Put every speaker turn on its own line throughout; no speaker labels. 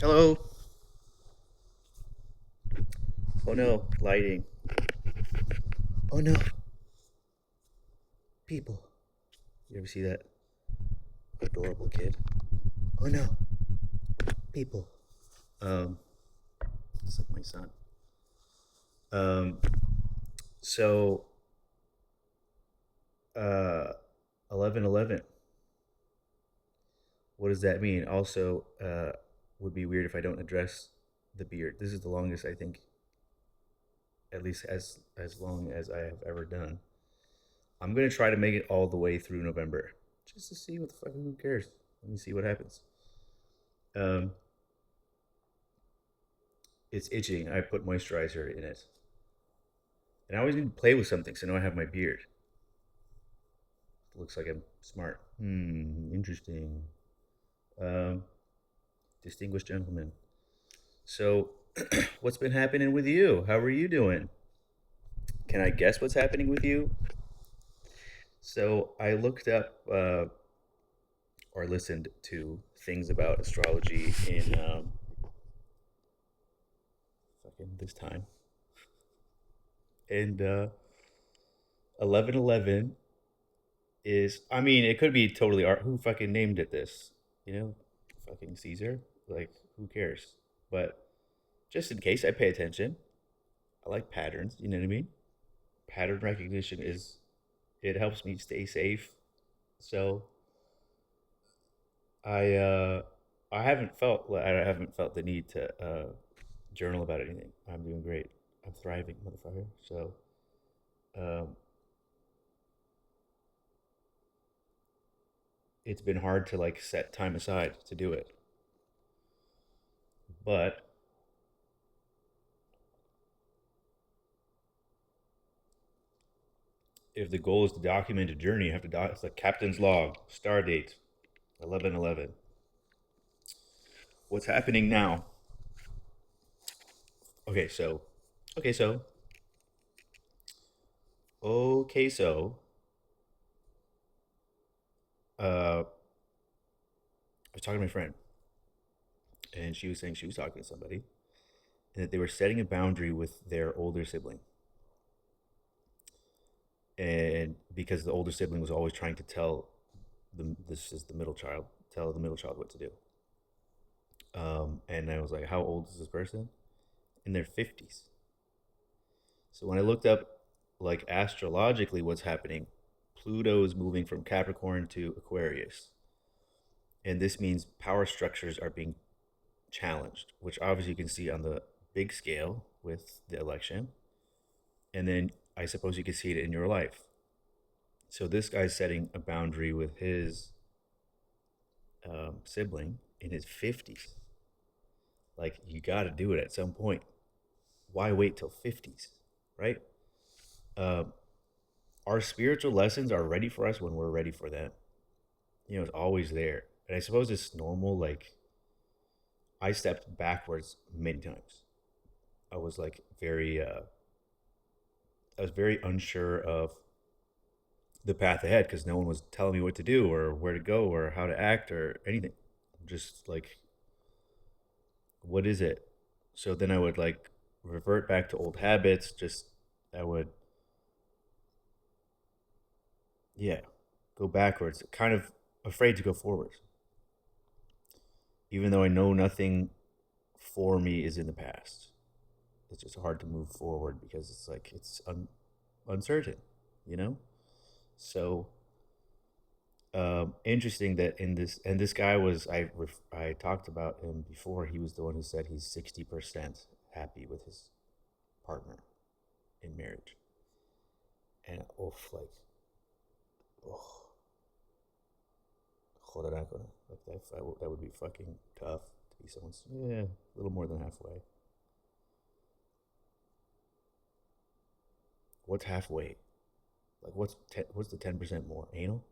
Hello. Oh no, lighting. Oh no, people. You ever see that adorable kid? Oh no, people. Um, it's like my son. Um, so 11:11. What does that mean? Also, would be weird if I don't address the beard. This is the longest I think, at least as long as I have ever done. I'm gonna try to make it all the way through November, just to see what the fuck. Who cares? Let me see what happens. Um, it's itching. I put moisturizer in it, and I always need to play with something, so now I have my beard. It looks like I'm smart. Interesting. Um, Distinguished gentleman. So, what's been happening with you? How are you doing? Can I guess what's happening with you? So, I looked up or listened to things about astrology in fucking this time, and 11:11 is. I mean, it could be totally art. Who fucking named it this? You know, fucking Caesar. Like, who cares? But just in case I pay attention, I like patterns. You know what I mean? Pattern recognition is it helps me stay safe. So I I haven't felt the need to journal about anything. I'm doing great. I'm thriving, motherfucker. So um, it's been hard to like set time aside to do it. But if the goal is to document a journey, you have to it's like captain's log, star date, 11:11. What's happening now? Okay, so okay, so okay, so I was talking to my friend, and she was saying she was talking to somebody, and that they were setting a boundary with their older sibling, and because the older sibling was always trying to tell this is the middle child, tell the middle child what to do. And I was like, how old is this person? In their 50s. So when I looked up, like astrologically, what's happening, Pluto is moving from Capricorn to Aquarius, and this means power structures are being challenged, which obviously you can see on the big scale with the election. And then I suppose you can see it in your life. So this guy's setting a boundary with his sibling in his 50s. Like, you got to do it at some point. Why wait till 50s, right? Uh, our spiritual lessons are ready for us when we're ready for them. You know, it's always there. And I suppose it's normal. Like, I stepped backwards many times. I was like I was very unsure of the path ahead because no one was telling me what to do or where to go or how to act or anything. Just like, what is it? So then I would like revert back to old habits. Just, I would, yeah, go backwards, kind of afraid to go forward, even though I know nothing for me is in the past. It's just hard to move forward because it's like, uncertain, you know? So interesting that in this, and this guy was, I talked about him before. He was the one who said he's 60% happy with his partner in marriage, and like, oh, joder, like that would be fucking tough to be someone's, yeah, a little more than halfway. What's halfway? Like, what's the 10% more? Anal?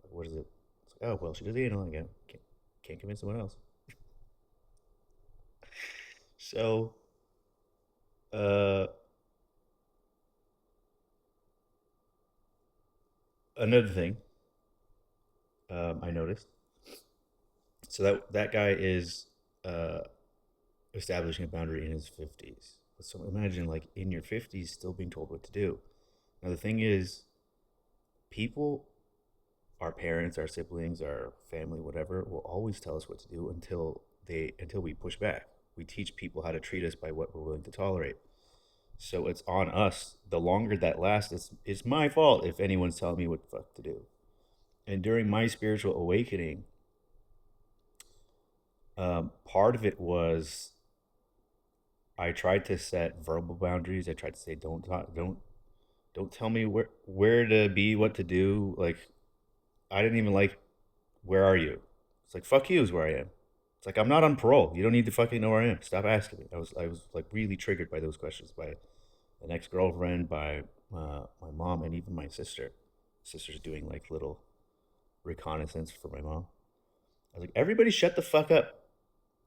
Like, what is it? It's like, oh well, she does anal again. Can't convince someone else. So uh another thing I noticed. So that guy is uh, establishing a boundary in his 50s. So imagine, like, in your 50s, still being told what to do. Now, the thing is, people, our parents, our siblings, our family, whatever, will always tell us what to do until we push back. We teach people how to treat us by what we're willing to tolerate. So it's on us. The longer that lasts, it's my fault if anyone's telling me what the fuck to do. And during my spiritual awakening, part of it was I tried to set verbal boundaries. I tried to say, don't talk, don't tell me where to be, what to do. Like, I didn't even like, where are you? It's like, fuck you is where I am. It's like, I'm not on parole. You don't need to fucking know where I am. Stop asking me. I was like really triggered by those questions, by an ex girlfriend, by my mom, and even my sister. Sister's doing like little reconnaissance for my mom. I was like, everybody shut the fuck up.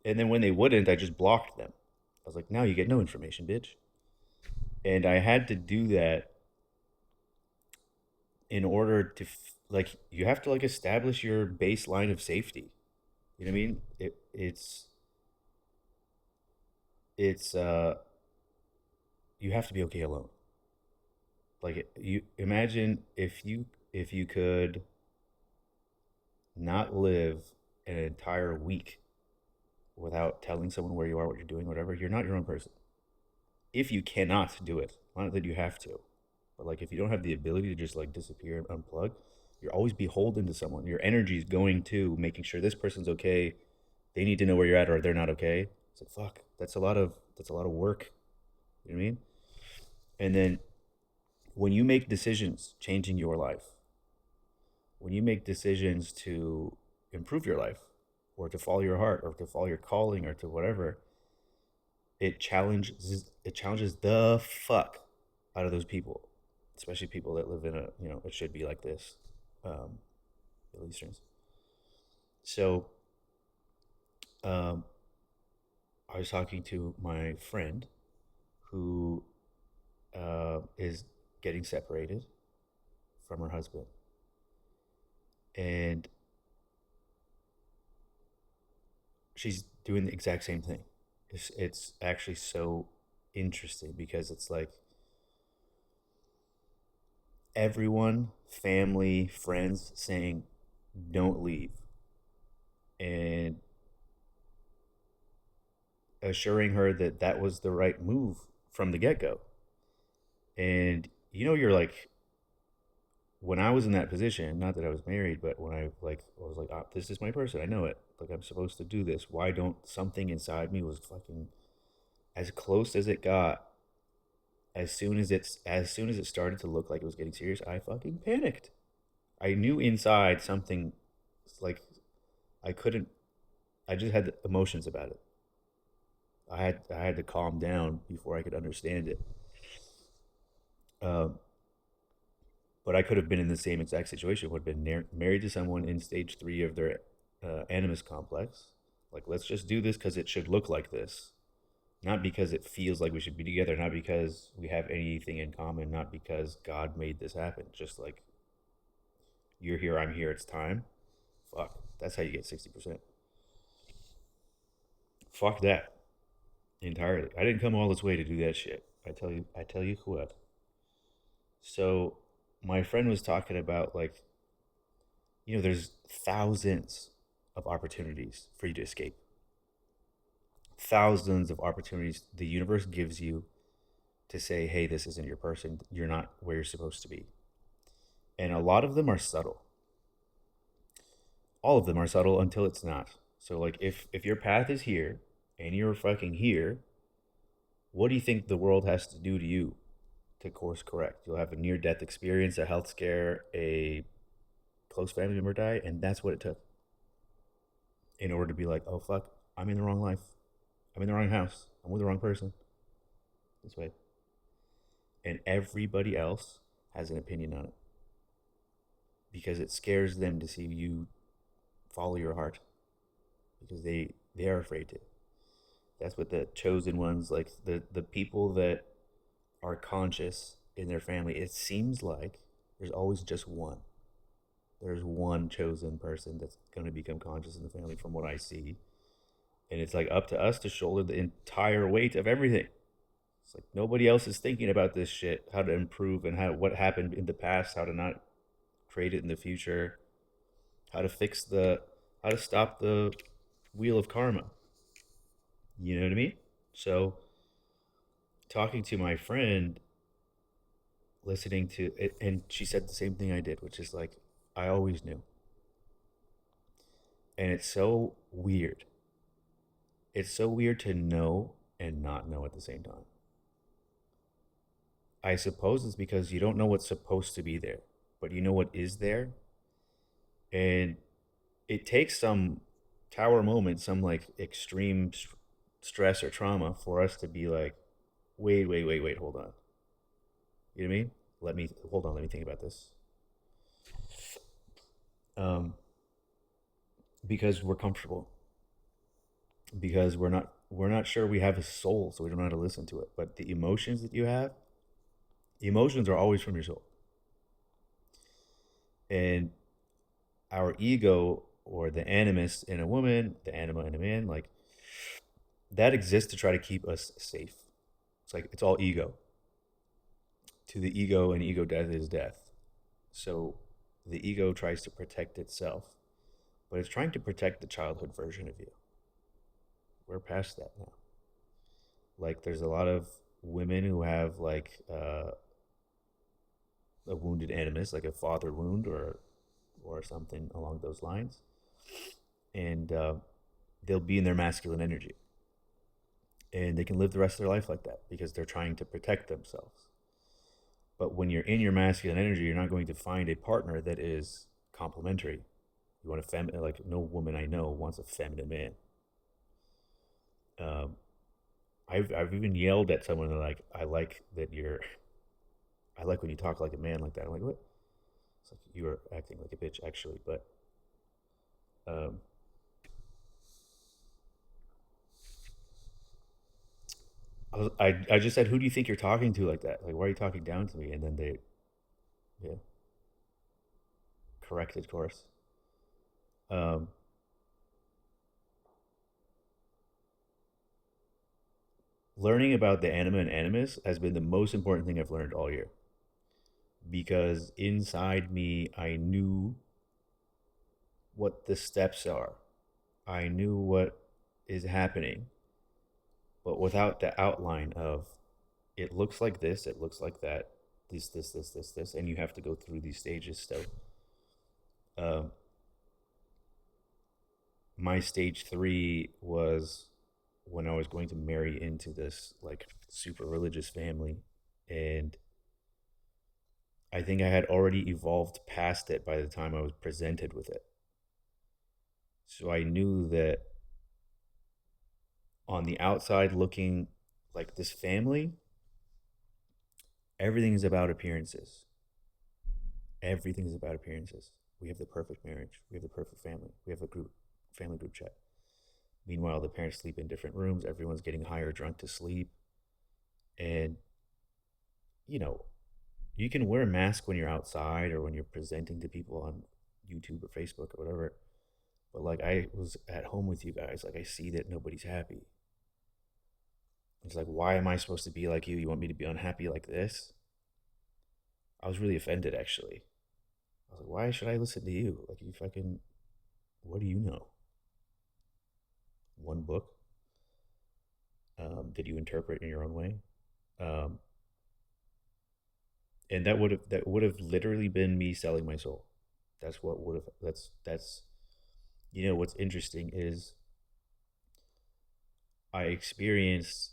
And then when they wouldn't, I just blocked them. I was like, now you get no information, bitch. And I had to do that in order to, like, you have to like establish your baseline of safety. You know what I mean? It's you have to be okay alone. Like, you imagine if you could not live an entire week without telling someone where you are, what you're doing, whatever. You're not your own person. If you cannot do it, not that you have to, but like if you don't have the ability to just like disappear and unplug, you're always beholden to someone. Your energy is going to making sure this person's okay. They need to know where you're at, or they're not okay. It's like, fuck. That's a lot of work. You know what I mean? And then when you make decisions changing your life, when you make decisions to improve your life, or to follow your heart, or to follow your calling, or to whatever, it challenges the fuck out of those people, especially people that live in a, it should be like this, um, Middle Easterns. So um, I was talking to my friend who is getting separated from her husband, and she's doing the exact same thing. It's actually so interesting because it's like everyone, family, friends saying, don't leave, and assuring her that that was the right move from the get go. And you're like, when I was in that position, not that I was married, but when I was like, oh, this is my person. I know it. Like, I'm supposed to do this. Why don't something inside me was fucking as close as it got. As soon as it started to look like it was getting serious, I fucking panicked. I knew inside something, like, I couldn't. I just had emotions about it. I had to calm down before I could understand it. Um, but I could have been in the same exact situation. Would have been married to someone in stage three of their animus complex. Like, let's just do this because it should look like this, not because it feels like we should be together, not because we have anything in common, not because God made this happen. Just like, you're here, I'm here, it's time. Fuck, that's how you get 60%. Fuck that entirely. I didn't come all this way to do that shit. I tell you what. So my friend was talking about, like, there's thousands of opportunities for you to escape. Thousands of opportunities the universe gives you to say, hey, this isn't your person. You're not where you're supposed to be. And a lot of them are subtle. All of them are subtle until it's not. So, like, if your path is here and you're fucking here, what do you think the world has to do to you to course correct? You'll have a near death experience, a health scare, a close family member die, and that's what it took in order to be like, oh fuck, I'm in the wrong life. I'm in the wrong house. I'm with the wrong person. This way. And everybody else has an opinion on it because it scares them to see you follow your heart, because they are afraid to. That's what the chosen ones, like the people that are conscious in their family, it seems like there's always just one. There's one chosen person that's going to become conscious in the family, from what I see. And it's like up to us to shoulder the entire weight of everything. It's like nobody else is thinking about this shit, how to improve and how what happened in the past, how to not create it in the future, how to fix the how to stop the wheel of karma. You know what I mean? So talking to my friend, listening to it, and she said the same thing I did, which is like, I always knew. And it's so weird. It's so weird to know and not know at the same time. I suppose it's because you don't know what's supposed to be there, but you know what is there. And it takes some tower moment, some like extreme stress or trauma for us to be like, wait, hold on. You know what I mean? Let me hold on. Let me think about this. Um, because we're comfortable, because we're not sure we have a soul, so we don't know how to listen to it. But the emotions that you have, emotions are always from your soul, and our ego or the animus in a woman, the anima in a man, like that exists to try to keep us safe. It's like it's all ego. To the ego, and ego death is death. So the ego tries to protect itself, but it's trying to protect the childhood version of you. We're past that now. Like there's a lot of women who have like a wounded animus, like a father wound or something along those lines, and they'll be in their masculine energy, and they can live the rest of their life like that because they're trying to protect themselves. But when you're in your masculine energy, you're not going to find a partner that is complementary. You want a feminine, like no woman I know wants a feminine man. Um, I've even yelled at someone like, I like when you talk like a man like that. I'm like, what? It's like you are acting like a bitch actually, but um, I just said, who do you think you're talking to like that? Like, why are you talking down to me? And then they, yeah, corrected course. Um, Learning about the anima and animus has been the most important thing I've learned all year because inside me, I knew what the steps are. I knew what is happening, but without the outline of it looks like this, it looks like that, this, and you have to go through these stages. So, um, my stage three was when I was going to marry into this like super religious family, and I think I had already evolved past it by the time I was presented with it. So I knew that on the outside looking like this family, everything is about appearances. Everything is about appearances. We have the perfect marriage. We have the perfect family. We have a family group chat. Meanwhile, the parents sleep in different rooms. Everyone's getting high or drunk to sleep. And, you know, you can wear a mask when you're outside or when you're presenting to people on YouTube or Facebook or whatever. But like I was at home with you guys, like I see that nobody's happy. It's like, why am I supposed to be like you? You want me to be unhappy like this? I was really offended actually. I was like, why should I listen to you? Like you fucking, what do you know? One book that you interpret in your own way. Um, and that would have literally been me selling my soul. That's what would have that's you know what's interesting is I experienced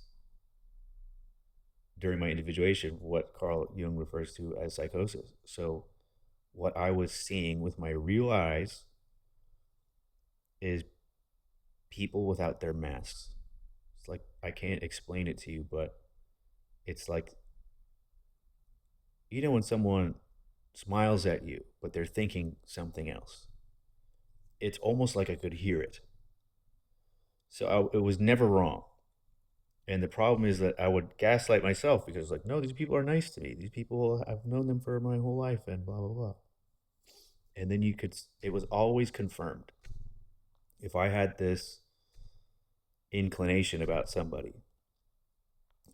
during my individuation what Carl Jung refers to as psychosis. So what I was seeing with my real eyes is people without their masks. It's like I can't explain it to you, but it's like you know when someone smiles at you, but they're thinking something else. It's almost like I could hear it. So it was never wrong. And the problem is that I would gaslight myself because, like, no, these people are nice to me. These people, I've known them for my whole life and blah, blah, blah. And then it was always confirmed. If I had this inclination about somebody.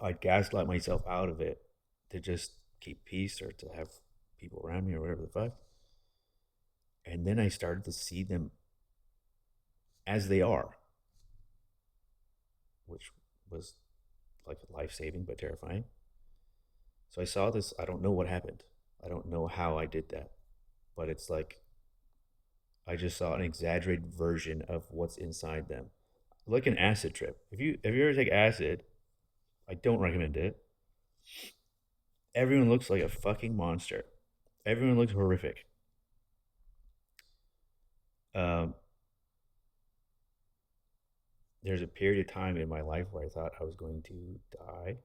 I'd gaslight myself out of it to just keep peace or to have people around me or whatever the fuck. And then I started to see them as they are, which was like life saving but terrifying. So I saw this. I don't know what happened. I don't know how I did that, but it's like I just saw an exaggerated version of what's inside them, like an acid trip. If you ever take acid, I don't recommend it. Everyone looks like a fucking monster. Everyone looks horrific. Um, there's a period of time in my life where I thought I was going to die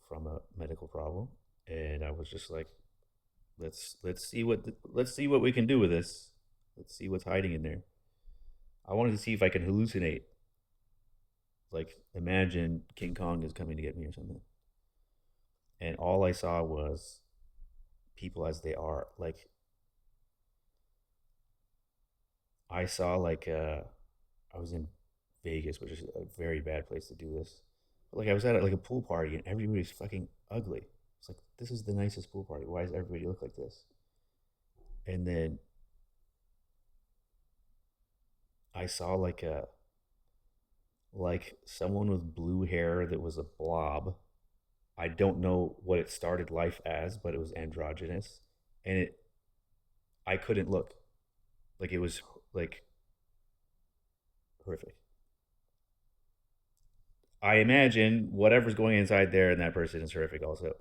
from a medical problem, and I was just like, let's see what we can do with this. Let's see what's hiding in there. I wanted to see if I can hallucinate. Like imagine King Kong is coming to get me or something. And all I saw was people as they are. Like I saw I was in Vegas, which is a very bad place to do this. But like I was at like a pool party and everybody's fucking ugly. It's like this is the nicest pool party. Why does everybody look like this? And then I saw like someone with blue hair that was a blob. I don't know what it started life as, but it was androgynous, and it I couldn't look. Like it was like horrific. I imagine whatever's going inside there and that person is horrific also.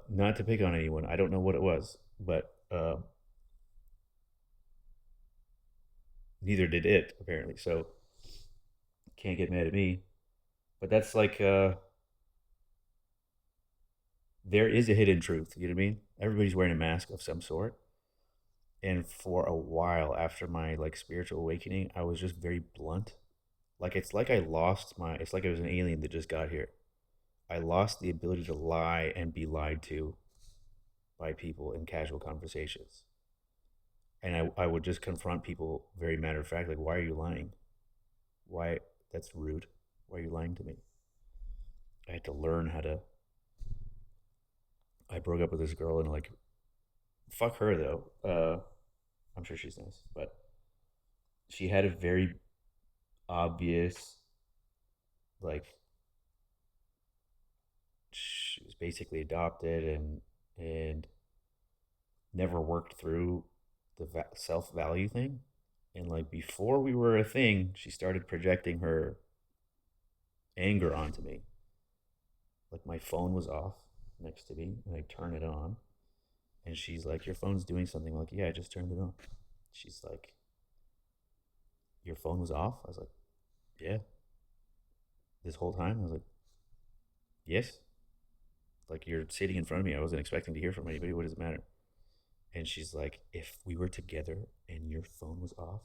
Not to pick on anyone, I don't know what it was, but neither did it apparently. So can't get mad at me. But that's like there is a hidden truth. You know what I mean? Everybody's wearing a mask of some sort. And for a while after my like spiritual awakening, I was just very blunt. Like it's like I lost my. It's like I was an alien that just got here. I lost the ability to lie and be lied to by people in casual conversations. And I would just confront people very matter of fact, like, why are you lying? Why? That's rude. Why are you lying to me? I had to learn how to. I broke up with this girl and like, fuck her though. I'm sure she's nice, but she had a very obvious, like, she was basically adopted and never worked through the self value thing. And like before we were a thing, she started projecting her anger onto me. Like my phone was off next to me, and I turn it on, and she's like, "Your phone's doing something." I'm like, "Yeah, I just turned it on." She's like, "Your phone was off?" I was like, "Yeah." This whole time, I was like, "Yes." Like you're sitting in front of me. I wasn't expecting to hear from anybody. What does it matter? And she's like, "If we were together and your phone was off,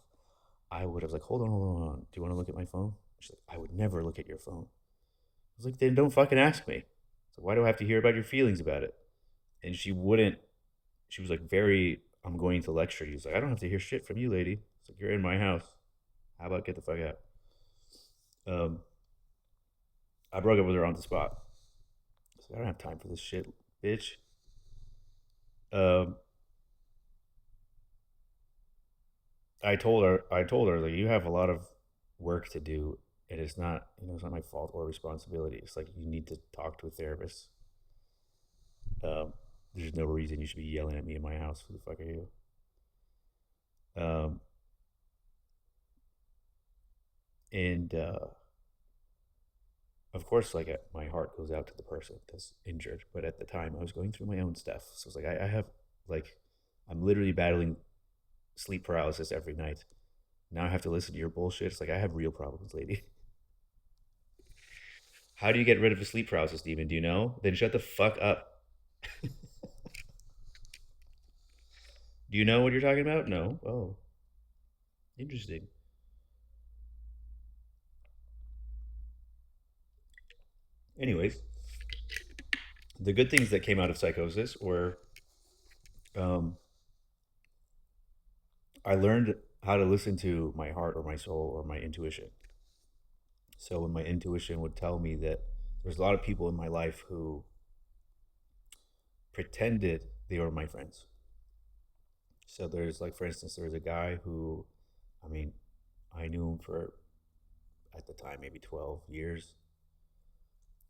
I would have like, hold on. Do you want to look at my phone?" She's like, "I would never look at your phone." I was like, "Then don't fucking ask me. So why do I have to hear about your feelings about it?" And she wouldn't. She was like, very. I'm going to lecture you. She's like, "I don't have to hear shit from you, lady." It's like you're in my house. How about get the fuck out? Um, I broke up with her on the spot. I don't have time for this shit, bitch. Um, I told her like you have a lot of work to do, and it's not, it's not my fault or responsibility. It's like you need to talk to a therapist. Um, there's no reason you should be yelling at me in my house. Who the fuck are you? Um, and of course, like my heart goes out to the person that's injured. But at the time, I was going through my own stuff, so it's like I have like I'm literally battling sleep paralysis every night. Now I have to listen to your bullshit. It's like I have real problems, lady. How do you get rid of a sleep paralysis demon? Do you know? Then shut the fuck up. Do you know what you're talking about? No. Oh, interesting. Anyways, the good things that came out of psychosis were um, I learned. how to listen to my heart or my soul or my intuition. So when my intuition would tell me that there's a lot of people in my life who pretended they were my friends. So there's like, for instance, there was a guy who, I mean, I knew him for, at the time, maybe 12 years.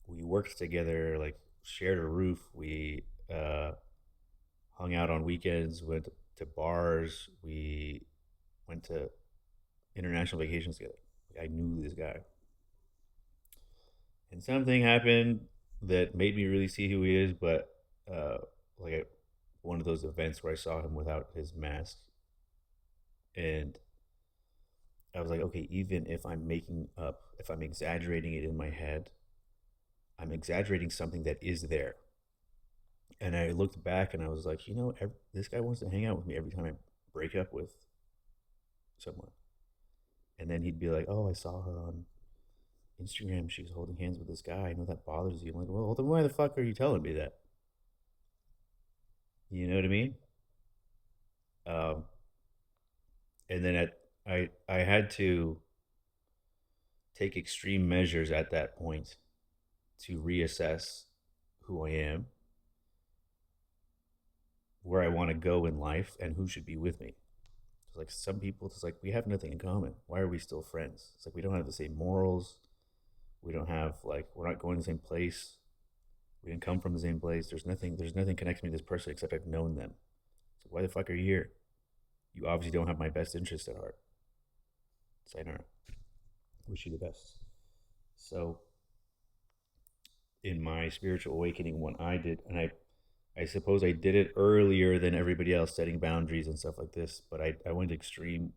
We worked together, like shared a roof. We hung out on weekends, went to bars. We went to international vacations together. Like, I knew this guy. And something happened that made me really see who he is, but uh, like one of those events where I saw him without his mask. And I was like, okay, even if I'm making up, if I'm exaggerating it in my head, I'm exaggerating something that is there. And I looked back and I was like, this guy wants to hang out with me every time I break up with someone. And then he'd be like, oh, I saw her on Instagram. She was holding hands with this guy. I know that bothers you. I'm like, well, then why the fuck are you telling me that? You know what I mean? Um, and then I had to take extreme measures at that point to reassess who I am, where I want to go in life, and who should be with me. It's like some people, it's like we have nothing in common. Why are we still friends? It's like we don't have the same morals. We don't have like we're not going to the same place. We didn't come from the same place. There's nothing connecting me to this person except I've known them. So why the fuck are you here? You obviously don't have my best interest at heart. Sayonara. Wish you the best. So in my spiritual awakening, what I did, and I suppose I did it earlier than everybody else, setting boundaries and stuff like this, but I went extreme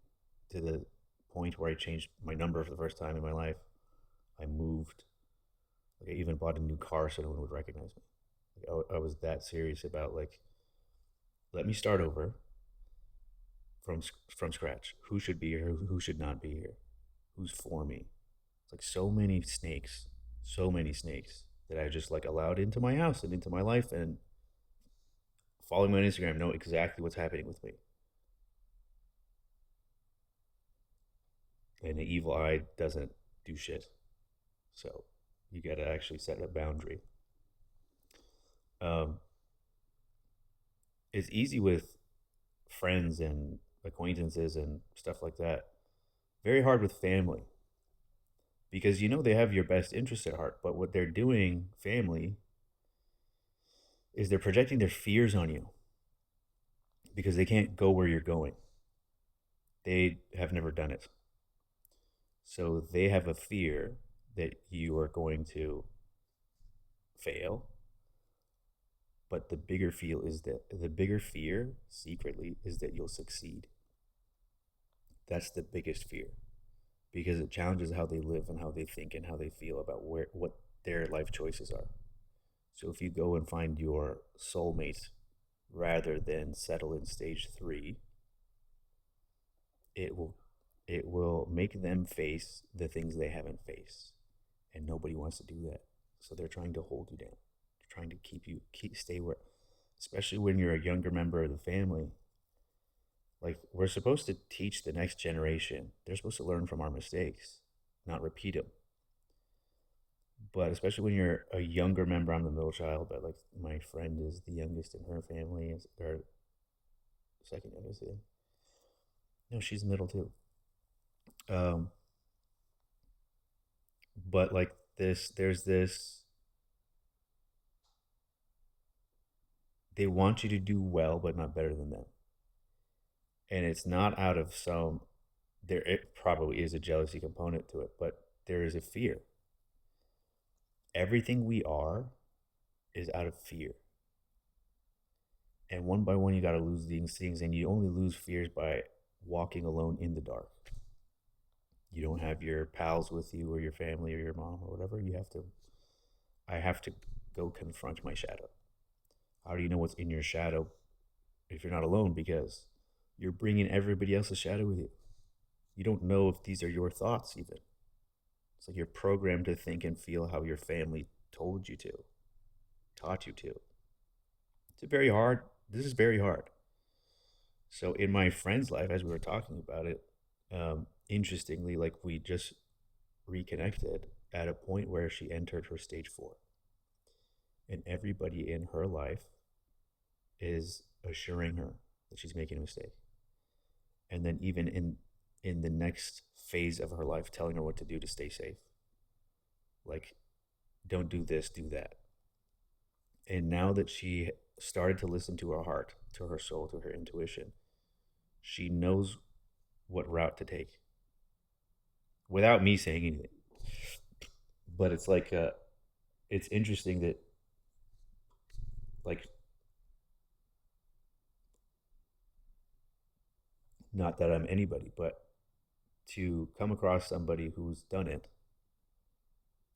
to the point where I changed my number for the first time in my life. I moved. Like I even bought a new car so no one would recognize me. Like I was that serious about like, let me start over from scratch. Who should be here? Who should not be here? Who's for me? It's like so many snakes that I just like allowed into my house and into my life, and following me on Instagram know exactly what's happening with me. And the evil eye doesn't do shit. So you got to actually set a boundary. Um, it's easy with friends and acquaintances and stuff like that. Very hard with family because they have your best interest at heart, but what they're doing, family, is they're projecting their fears on you because they can't go where you're going. They have never done it. So they have a fear that you are going to fail. But the bigger fear secretly is that you'll succeed. That's the biggest fear because it challenges how they live and how they think and how they feel about what their life choices are. So if you go and find your soulmate rather than settle in stage 3, it will make them face the things they haven't faced, and nobody wants to do that. So they're trying to hold you down. They're trying to stay where, especially when you're a younger member of the family. Like we're supposed to teach the next generation. They're supposed to learn from our mistakes, not repeat them. But especially when you're a younger member, I'm the middle child, but like my friend is the youngest in her family, or second youngest. No, she's middle too. Um, but like there's this. They want you to do well, but not better than them, and it's not out of some. There, it probably is a jealousy component to it, but there is a fear. Everything we are is out of fear. And one by one, you got to lose these things, and you only lose fears by walking alone in the dark. You don't have your pals with you, or your family, or your mom, or whatever. I have to go confront my shadow. How do you know what's in your shadow if you're not alone? Because you're bringing everybody else's shadow with you. You don't know if these are your thoughts, even. It's like you're programmed to think and feel how your family told you to, taught you to. This is very hard. So in my friend's life, as we were talking about it, interestingly, like we just reconnected at a point where she entered her stage 4, and everybody in her life is assuring her that she's making a mistake, and then even in the next phase of her life, telling her what to do to stay safe, like don't do this, do that. And now that she started to listen to her heart, to her soul, to her intuition, she knows what route to take without me saying anything. But it's like it's interesting that, like, not that I'm anybody, but to come across somebody who's done it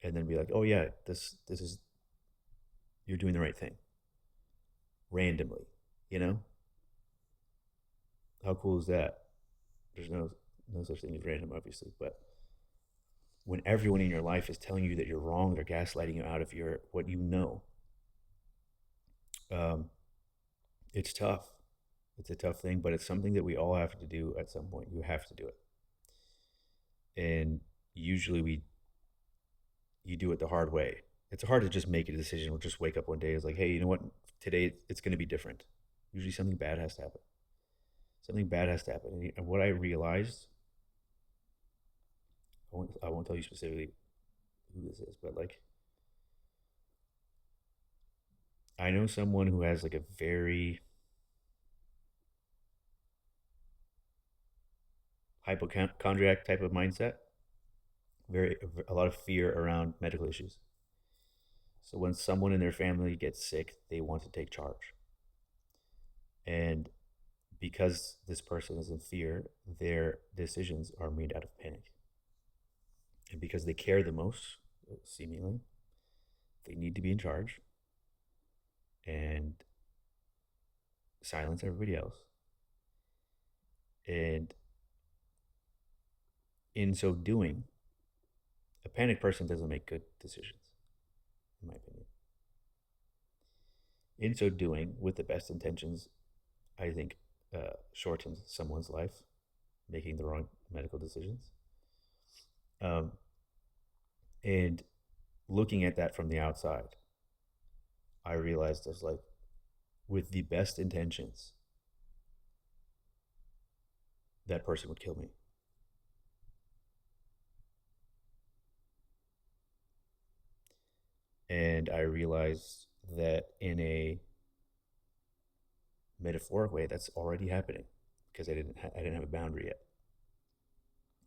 and then be like, oh yeah, this is, you're doing the right thing randomly, you know? How cool is that? There's no such thing as random, obviously, but when everyone in your life is telling you that you're wrong, they're gaslighting you out of your what you know. Um, it's tough. It's a tough thing, but it's something that we all have to do at some point. You have to do it, and usually we you do it the hard way. It's hard to just make a decision or just wake up one day. It's like, hey, you know what? Today it's going to be different. Usually something bad has to happen. Something bad has to happen. And what I realized, I won't tell you specifically who this is, but like I know someone who has like a very hypochondriac type of mindset, very a lot of fear around medical issues. So when someone in their family gets sick, they want to take charge. And because this person is in fear, their decisions are made out of panic. And because they care the most, seemingly, they need to be in charge and silence everybody else. And in so doing, a panicked person doesn't make good decisions, in my opinion. In so doing, with the best intentions, I think shortens someone's life, making the wrong medical decisions. Um, and looking at that from the outside, I realized there's like, with the best intentions, that person would kill me. And I realized that in a metaphoric way, that's already happening because I didn't have a boundary yet.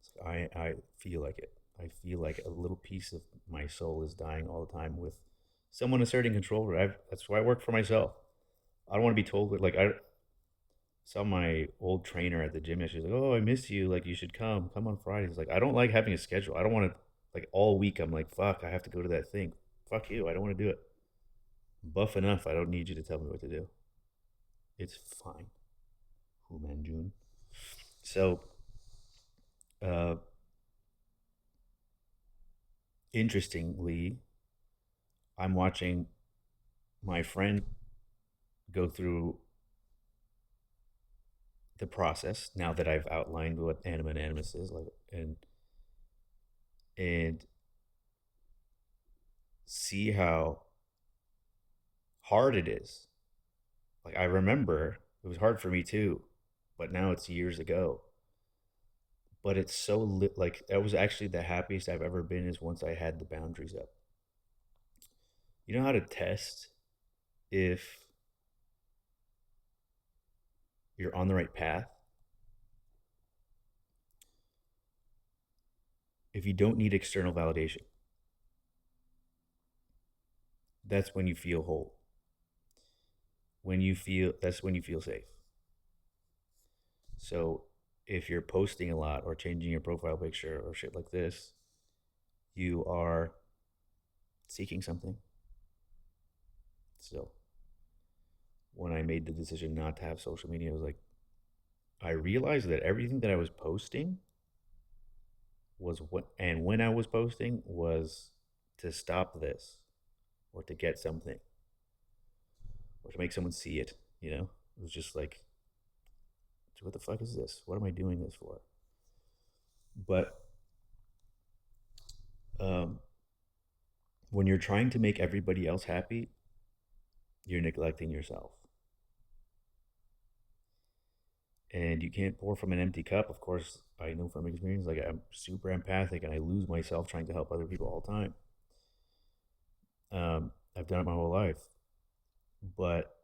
So I feel like it. I feel like a little piece of my soul is dying all the time with someone asserting control. That's why I work for myself. I don't want to be told, like, I saw my old trainer at the gym yesterday. She's like, "Oh, I miss you. Like, you should come on Fridays." Like, I don't like having a schedule. I don't want to, like, all week. I'm like, fuck, I have to go to that thing. Fuck you. I don't want to do it. I'm buff enough. I don't need you to tell me what to do. It's fine. Fu Manjun. So, uh, interestingly, I'm watching my friend go through the process now that I've outlined what anima and animus is, like, and see how hard it is. Like, I remember it was hard for me too, but now it's years ago. But it's so like that was actually the happiest I've ever been is once I had the boundaries up. You know how to test if you're on the right path? If you don't need external validation, that's when you feel whole. That's when you feel safe. So if you're posting a lot or changing your profile picture or shit like this, you are seeking something still. When I made the decision not to have social media, I was like, I realized that everything that I was posting was what, and when I was posting was to stop this or to get something or to make someone see it, you know? It was just like So what the fuck is this? What am I doing this for? But um, when you're trying to make everybody else happy, you're neglecting yourself. And you can't pour from an empty cup. Of course, I know from experience, like I'm super empathic and I lose myself trying to help other people all the time. I've done it my whole life, but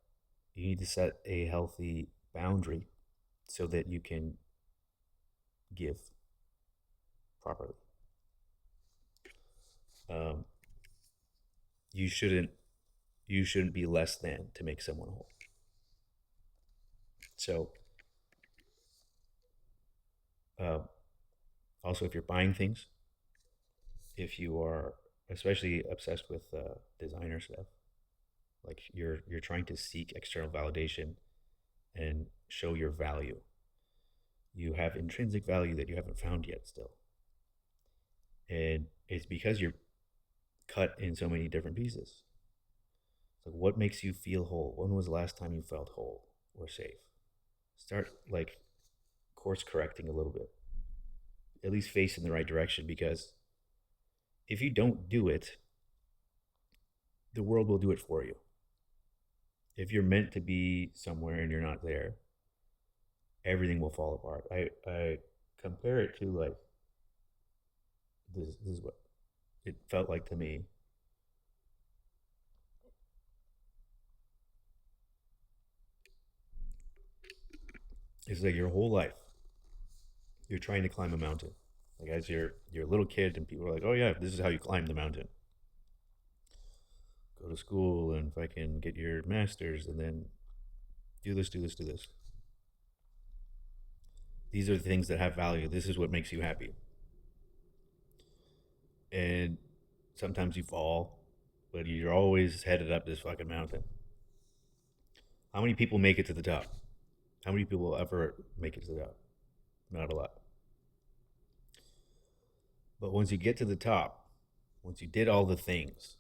you need to set a healthy boundary so that you can give properly. Um, you shouldn't you shouldn't be less than to make someone whole. So, uh, also, if you're buying things, if you are especially obsessed with designer stuff, like you're trying to seek external validation and show your value. You have intrinsic value that you haven't found yet still. And it's because you're cut in so many different pieces. So what makes you feel whole? When was the last time you felt whole or safe? Start like course correcting a little bit. At least face in the right direction, because if you don't do it, the world will do it for you. If you're meant to be somewhere and you're not there, everything will fall apart. I compare it to like this is what it felt like to me. It's like your whole life you're trying to climb a mountain. Like as you're a little kid and people are like, "Oh yeah, this is how you climb the mountain. Go to school and if I can get your masters and then do this, do this, do this." These are the things that have value. This is what makes you happy. And sometimes you fall, but you're always headed up this fucking mountain. How many people make it to the top? How many people ever make it to the top? Not a lot. But once you get to the top, once you did all the things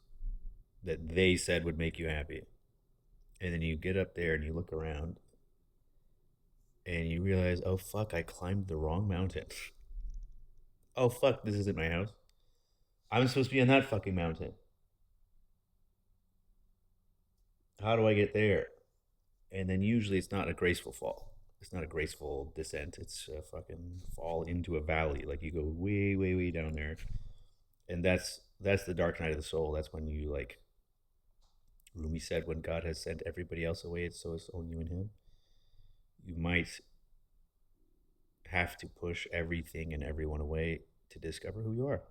that they said would make you happy, and then you get up there and you look around and you realize, oh fuck, I climbed the wrong mountain. Oh fuck, this isn't my house. I'm supposed to be on that fucking mountain. How do I get there? And then usually it's not a graceful fall. It's not a graceful descent. It's a fucking fall into a valley. Like you go way, way, way down there, and that's the dark night of the soul. That's when you like. Rumi said, "When God has sent everybody else away, it's so it's only you and Him." You might have to push everything and everyone away to discover who you are.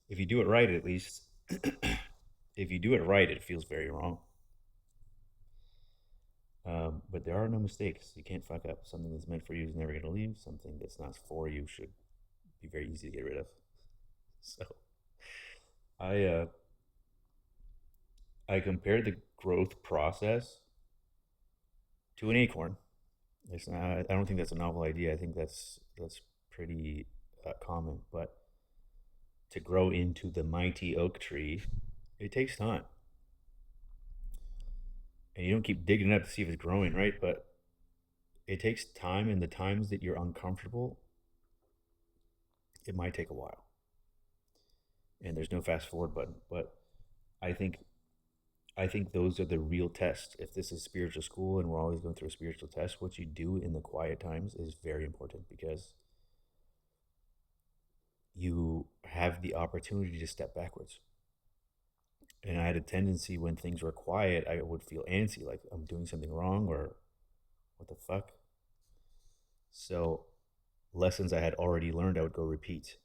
If you do it right, at least. If you do it right, it feels very wrong. But there are no mistakes. You can't fuck up. Something that's meant for you is never going to leave. Something that's not for you should be very easy to get rid of. So I uh, I compared the growth process to an acorn. It's not. I don't think that's a novel idea. I think that's pretty common. But to grow into the mighty oak tree, it takes time, and you don't keep digging it up to see if it's growing, right? But it takes time, and the times that you're uncomfortable, it might take a while. And there's no fast forward button. But I think I think those are the real tests. If this is spiritual school and we're always going through a spiritual test, what you do in the quiet times is very important, because you have the opportunity to step backwards. And I had a tendency when things were quiet, I would feel antsy, like I'm doing something wrong or what the fuck. So lessons I had already learned, I would go repeat,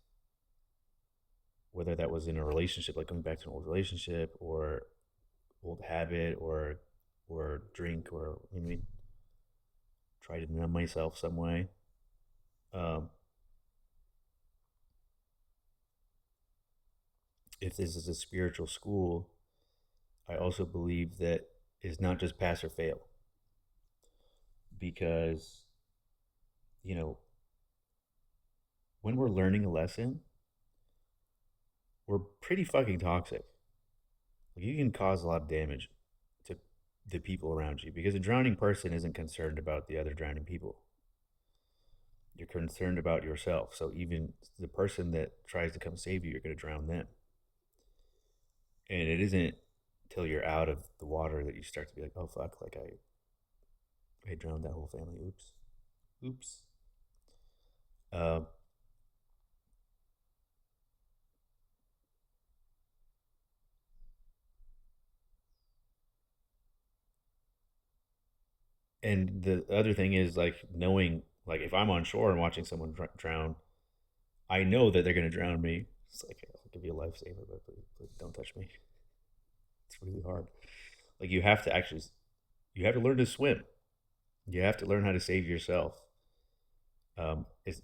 whether that was in a relationship, like going back to an old relationship or old habit or drink or you know what I mean, try to numb myself some way. Um, if this is a spiritual school, I also believe that it's not just pass or fail, because you know when we're learning a lesson, we're pretty fucking toxic. Like you can cause a lot of damage to the people around you, because a drowning person isn't concerned about the other drowning people. You're concerned about yourself. So even the person that tries to come save you, you're going to drown them. And it isn't till you're out of the water that you start to be like, oh fuck, like I drowned that whole family. Oops, oops. Uh, and the other thing is like knowing, like if I'm on shore and watching someone drown, I know that they're gonna drown me. It's like I'll give you a lifesaver, but please don't touch me. It's really hard. Like you have to learn to swim. You have to learn how to save yourself.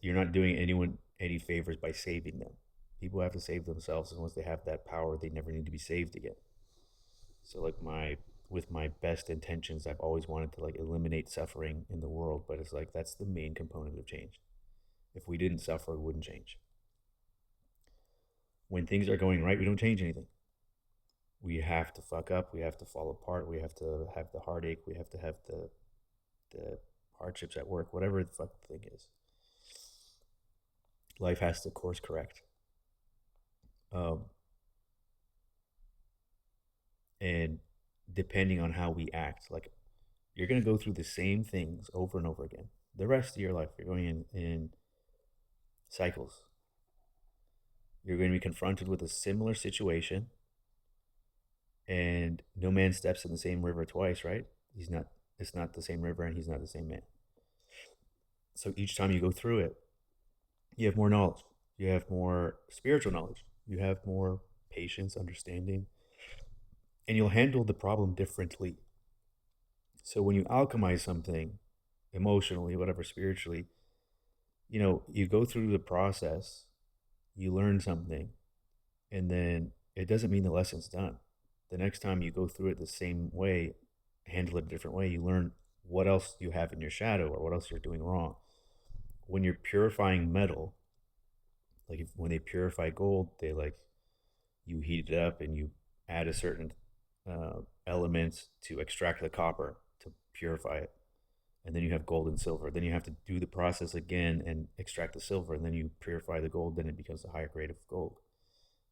You're not doing anyone any favors by saving them. People have to save themselves, and once they have that power, they never need to be saved again. So like my with my best intentions, I've always wanted to like eliminate suffering in the world, but it's like that's the main component of change. If we didn't suffer, it wouldn't change. When things are going right, we don't change anything. We have to fuck up, we have to fall apart, we have to have the heartache, we have to have the hardships at work, whatever the fuck the thing is. Life has to course correct. Um, and depending on how we act, like you're going to go through the same things over and over again. The rest of your life, you're going in cycles. You're going to be confronted with a similar situation, and no man steps in the same river twice, right? He's not. It's not the same river, and he's not the same man. So each time you go through it, you have more knowledge. You have more spiritual knowledge. You have more patience, understanding, and you'll handle the problem differently. So when you alchemize something emotionally, whatever, spiritually, you go through the process, you learn something, and then it doesn't mean the lesson's done. The next time you go through it the same way, handle it a different way, you learn what else you have in your shadow or what else you're doing wrong. When you're purifying metal, like when they purify gold, they like you heat it up and you add a certain element to extract the copper to purify it, and then you have gold and silver. Then you have to do the process again and extract the silver, and then you purify the gold. Then it becomes a higher grade of gold.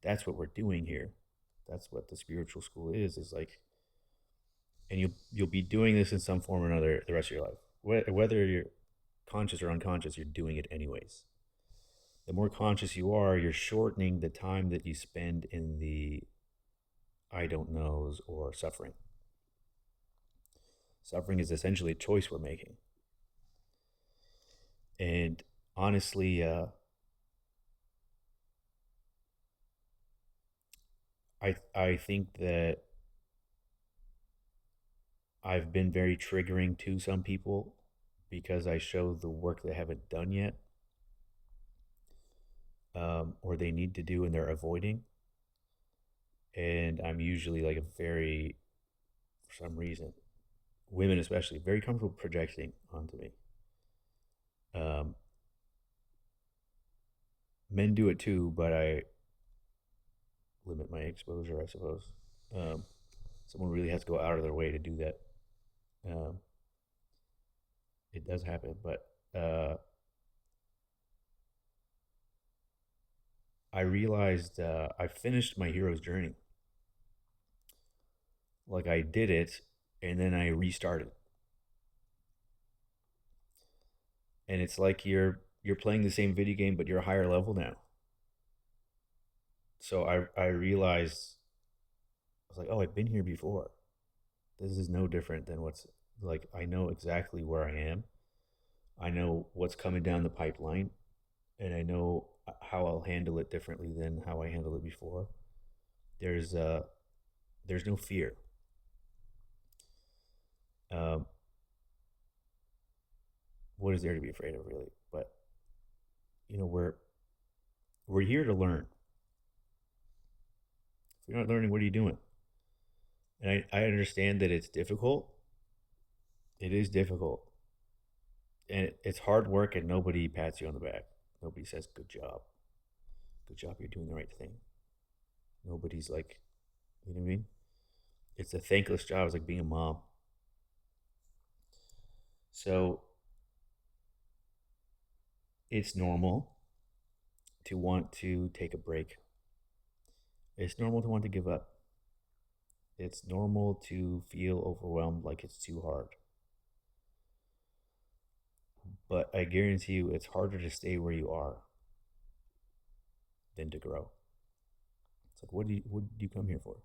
That's what we're doing here. That's what the spiritual school is like, and you'll be doing this in some form or another the rest of your life. Whether you're conscious or unconscious, you're doing it anyways. The more conscious you are, you're shortening the time that you spend in the I don't knows or suffering. Suffering is essentially a choice we're making. And honestly, I think that I've been very triggering to some people because I show the work they haven't done yet, or they need to do and they're avoiding. And I'm usually like a very, for some reason, women especially, very comfortable projecting onto me. Um, Men do it too, but I limit my exposure, I suppose. Um, Someone really has to go out of their way to do that. Um, it does happen, but I realized I finished my hero's journey. Like I did it, and then I restarted, and it's like you're playing the same video game, but you're a higher level now. So I realized I was like, oh, I've been here before. This is no different than what's like. I know exactly where I am. I know what's coming down the pipeline, and I know how I'll handle it differently than how I handled it before. There's uh there's no fear. Um, what is there to be afraid of, really? But we're here to learn. If you're not learning, what are you doing? And I understand that it's difficult. It is difficult, and it's hard work, and nobody pats you on the back. Nobody says good job, you're doing the right thing. Nobody's like, you know what I mean? It's a thankless job. It's like being a mom. So it's normal to want to take a break. It's normal to want to give up. It's normal to feel overwhelmed like it's too hard. But I guarantee you it's harder to stay where you are than to grow. It's like what do you come here for?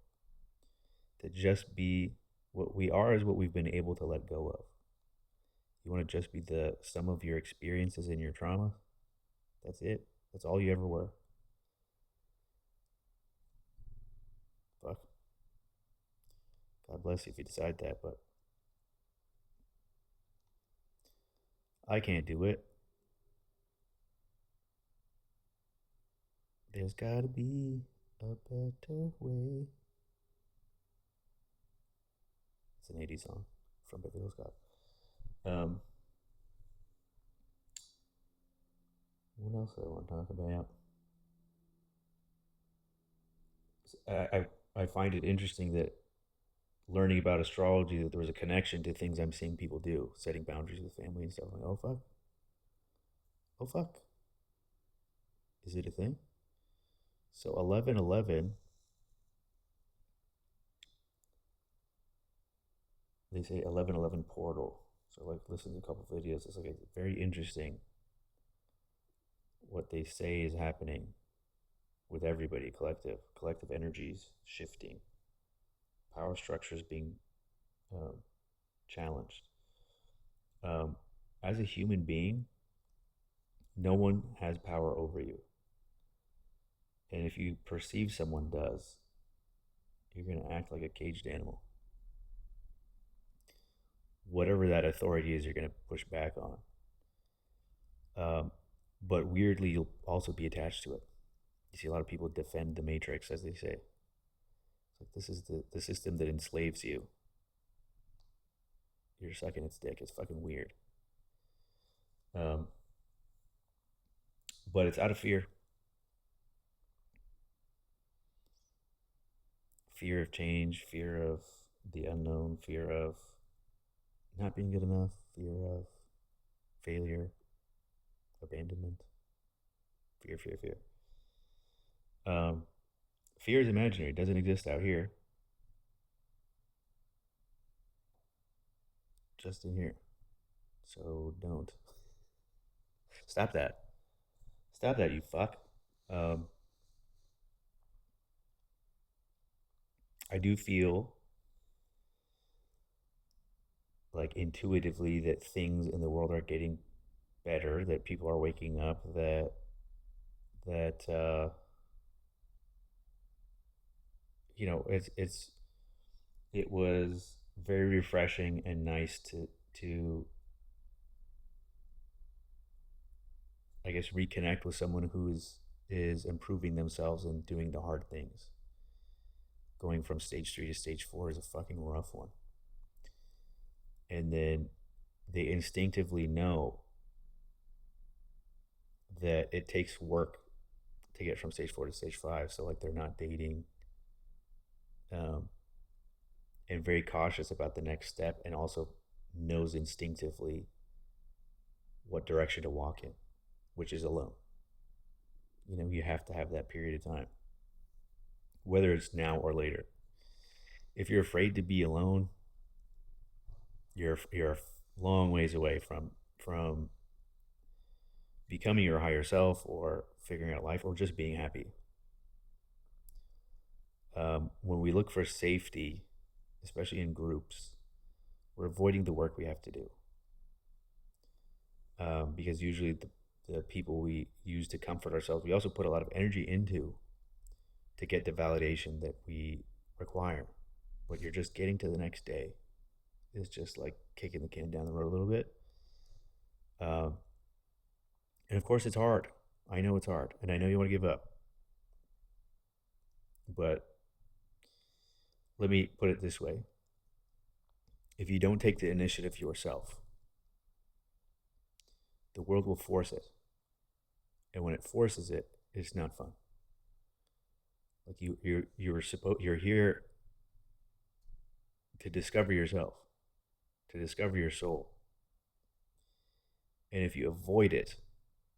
To just be what we are is what we've been able to let go of. You want to just be the sum of your experiences and your trauma. That's it. That's all you ever were. Fuck. God bless you if you decide that, but I can't do it. There's gotta be a better way. It's an 80s song from Beverly Hills Cop. Um, what else do I want to talk about? I find it interesting that learning about astrology that there was a connection to things I'm seeing people do, setting boundaries with family and stuff. I'm like, oh fuck, is it a thing? So 1111, they say 1111 portal. So like listen to a couple of videos. It's like it's very interesting what they say is happening with everybody, collective energies shifting, power structures being um, challenged. Um, as a human being, no one has power over you. And if you perceive someone does, you're going to act like a caged animal. Whatever that authority is, you're going to push back on. But weirdly, you'll also be attached to it. You see a lot of people defend the matrix, as they say. It's like this is the system that enslaves you. You're sucking its dick. It's fucking weird. Um, but it's out of fear of change, fear of the unknown, fear of not being good enough, fear of failure, abandonment, fear. Um, Fear is imaginary; it doesn't exist out here, just in here. So don't stop that. Stop that, you fuck. Um, I do feel like intuitively that things in the world are getting better, that people are waking up, that it was very refreshing and nice to I guess reconnect with someone who is improving themselves and doing the hard things. Going from stage 3 to stage 4 is a fucking rough one. And then they instinctively know that it takes work to get from stage 4 to stage 5. So like they're not dating, um, and very cautious about the next step, and also knows instinctively what direction to walk in, which is alone. You have to have that period of time, whether it's now or later. If you're afraid to be alone, you're a long ways away from becoming your higher self or figuring out life or just being happy. When we look for safety, especially in groups, we're avoiding the work we have to do, because usually the people we use to comfort ourselves, we also put a lot of energy into to get the validation that we require. But you're just getting to the next day is just like kicking the can down the road a little bit. Um, and of course, it's hard. I know it's hard, and I know you want to give up. But let me put it this way: if you don't take the initiative yourself, the world will force it, and when it forces it, it's not fun. Like you're here to discover yourself, to discover your soul, And if you avoid it,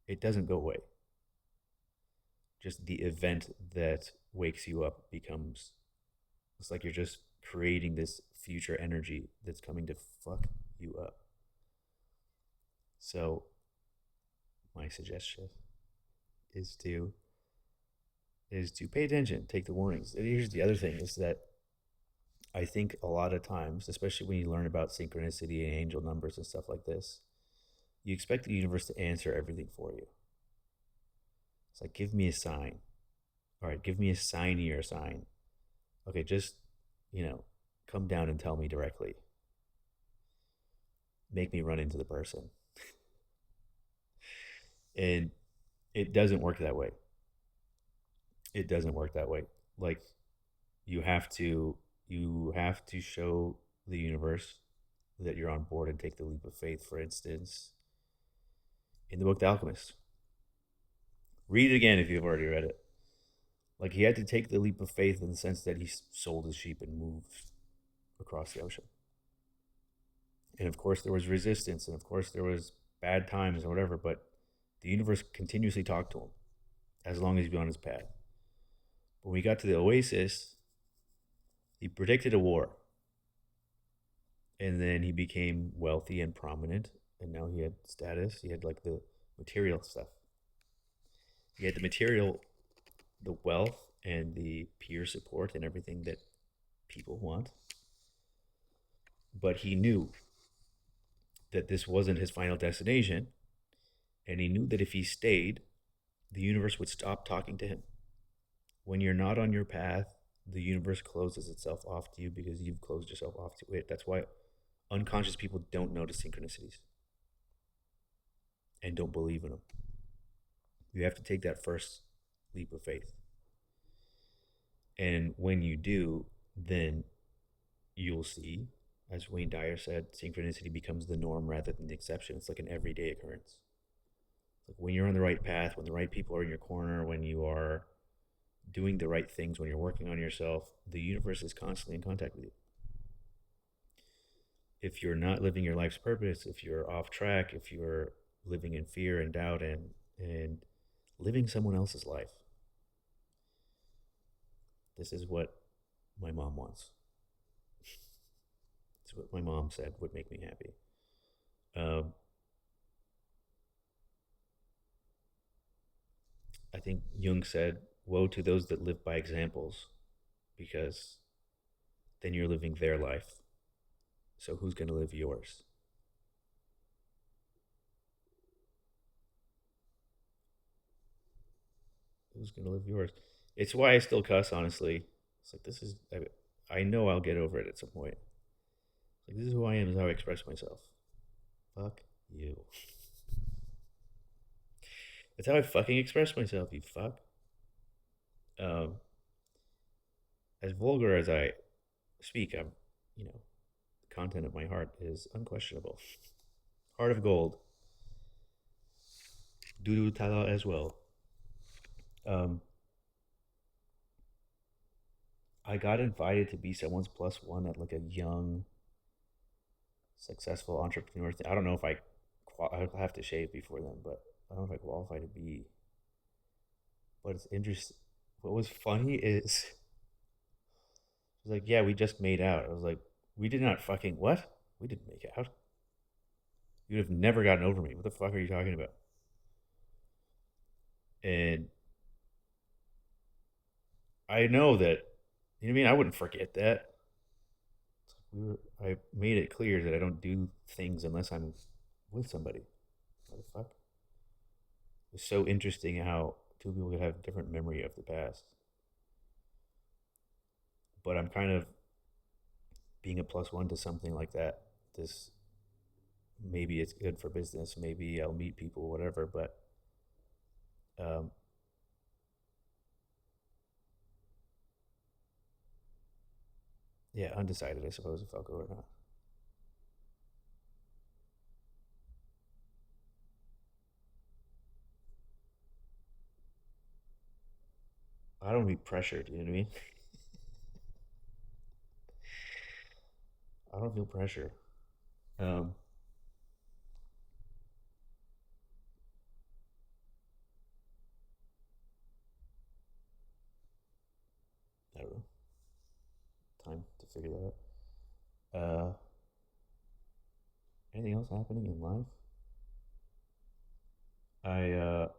it doesn't go away. Just the event that wakes you up becomes, it's like you're just creating this future energy that's coming to fuck you up. So, my suggestion is to pay attention, take the warnings. And here's the other thing is that I think a lot of times, especially when you learn about synchronicity and angel numbers and stuff like this, you expect the universe to answer everything for you. It's like, give me a sign. All right, give me a sign of your sign. Okay, just, come down and tell me directly. Make me run into the person. And it doesn't work that way. It doesn't work that way. Like, you have to show the universe that you're on board and take the leap of faith. For instance, in the book The Alchemist, read it again if you've already read it. Like, he had to take the leap of faith in the sense that he sold his sheep and moved across the ocean. And of course there was resistance, and of course there was bad times or whatever, but the universe continuously talked to him as long as he was on his path. When we got to the oasis, he predicted a war. And then he became wealthy and prominent, and now he had status. He had like the material stuff. He had the material, the wealth, and the peer support and everything that people want. But he knew that this wasn't his final destination, and he knew that if he stayed, the universe would stop talking to him. When you're not on your path, the universe closes itself off to you because you've closed yourself off to it. That's why unconscious people don't notice synchronicities and don't believe in them. You have to take that first leap of faith. And when you do, then you'll see, as Wayne Dyer said, synchronicity becomes the norm rather than the exception. It's like an everyday occurrence. Like when you're on the right path, when the right people are in your corner, when you are doing the right things, when you're working on yourself, the universe is constantly in contact with you. If you're not living your life's purpose, if you're off track, if you're living in fear and doubt and living someone else's life, this is what my mom wants. It's what my mom said would make me happy. I think Jung said, woe to those that live by examples, because then you're living their life. So who's going to live yours? Who's going to live yours? It's why I still cuss, honestly. It's like, I know I'll get over it at some point. It's like, this is who I am, this is how I express myself. Fuck you. That's how I fucking express myself, you fuck. Um, as vulgar as I speak, the content of my heart is unquestionable. Heart of gold. Dudu Tala as well. Um, I got invited to be someone's plus one at like a young, successful entrepreneur thing. I don't know if I'll have to shave before then, but I don't know if I qualify to be. But it's interesting. What was funny is, it was like, yeah, we just made out. I was like, we did not fucking what? We didn't make out. You'd have never gotten over me. What the fuck are you talking about? And I know that, you know what I mean? I wouldn't forget that. I made it clear that I don't do things unless I'm with somebody. What the fuck? It's so interesting how two people could have different memory of the past. But I'm kind of being a plus one to something like that. This, maybe it's good for business. Maybe I'll meet people, whatever. But um, yeah, undecided, I suppose, if I'll go or not. I don't be pressured. You know what I mean? I don't feel pressure. Um, figure that out. Anything else happening in life? I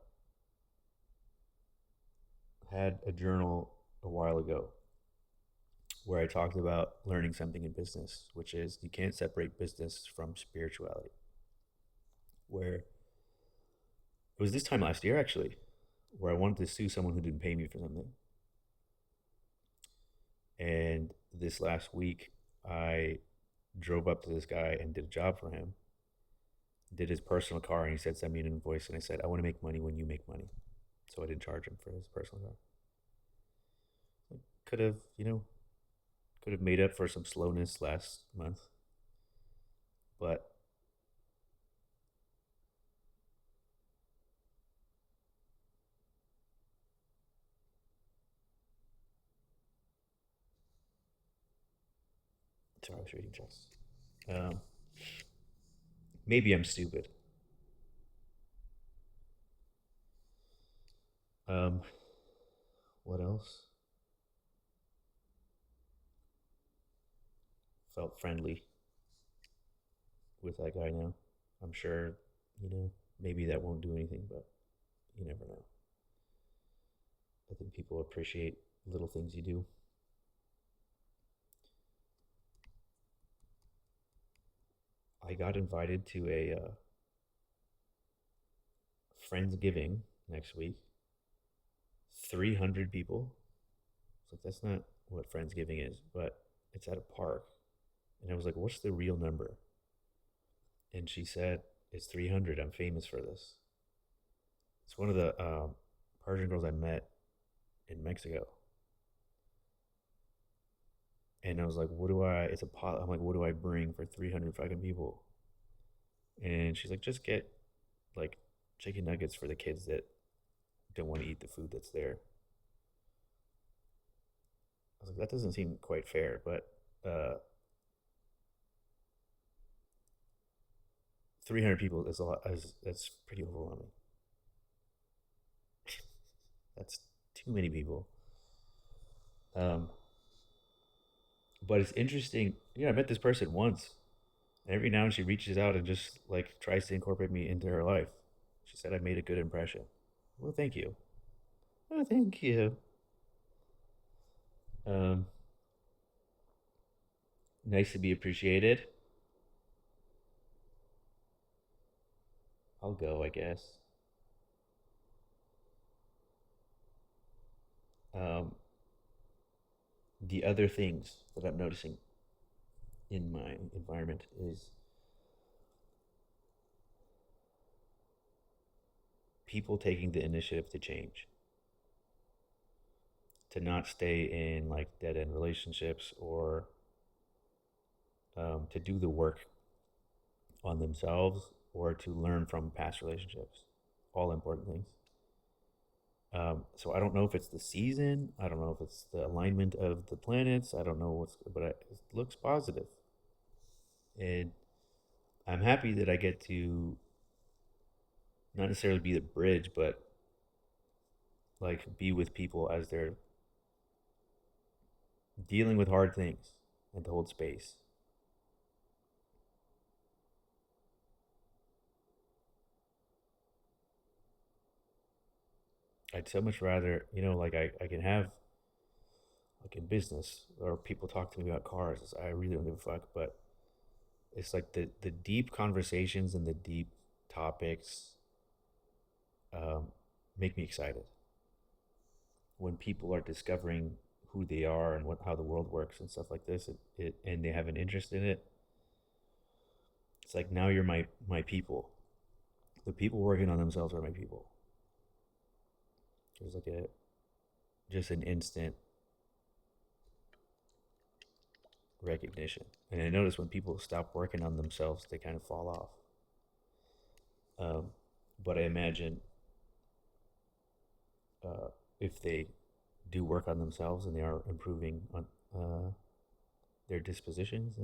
had a journal a while ago where I talked about learning something in business, which is you can't separate business from spirituality. Where it was this time last year actually, where I wanted to sue someone who didn't pay me for something. And this last week, I drove up to this guy and did a job for him, did his personal car, and he said, send me an invoice. And I said, I want to make money when you make money. So I didn't charge him for his personal car. I could have, could have made up for some slowness last month. But sorry, I was reading checks. Um, Maybe I'm stupid. Um, what else? Felt friendly with that guy now. I'm sure, maybe that won't do anything, but you never know. I think people appreciate little things you do. I got invited to a Friendsgiving next week. 300 people. It's like, that's not what Friendsgiving is, but it's at a park. And I was like, what's the real number? And she said, it's 300. I'm famous for this. It's one of the Persian girls I met in Mexico. And I was like, it's a pot. I'm like, what do I bring for 300 fucking people? And she's like, just get like chicken nuggets for the kids that don't want to eat the food that's there. I was like, that doesn't seem quite fair, but 300 people is a lot. That's pretty overwhelming. That's too many people. Um, but it's interesting. I met this person once, and every now and she reaches out and just like tries to incorporate me into her life. She said I made a good impression. Well, thank you. Oh, thank you. Um, Nice to be appreciated. I'll go, I guess. Um, the other things that I'm noticing in my environment is people taking the initiative to change, to not stay in like dead end relationships, or to do the work on themselves, or to learn from past relationships. All important things. So I don't know if it's the season. I don't know if it's the alignment of the planets. I don't know but it looks positive, and I'm happy that I get to not necessarily be the bridge, but like be with people as they're dealing with hard things, and to hold space. I'd so much rather, like I can have like in business, or people talk to me about cars. I really don't give a fuck, but it's like the deep conversations and the deep topics um, make me excited. When people are discovering who they are and how the world works and stuff like this, and they have an interest in it, it's like now you're my people. The people working on themselves are my people. There's like a just an instant recognition. And I notice when people stop working on themselves, they kind of fall off. But I imagine uh, if they do work on themselves and they are improving on their dispositions,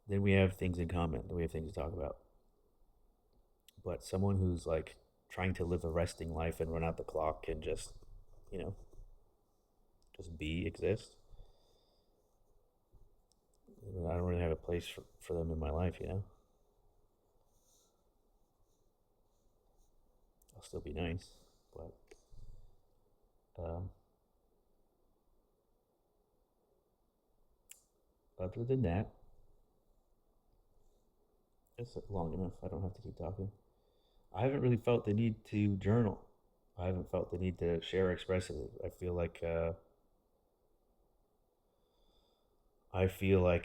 then we have things in common. Then we have things to talk about. But someone who's like trying to live a resting life and run out the clock and just, you know, just exist. I don't really have a place for them in my life, you know? I'll still be nice, but um, other than that, it's long enough. I don't have to keep talking. I haven't really felt the need to journal. I haven't felt the need to share expressively. I feel like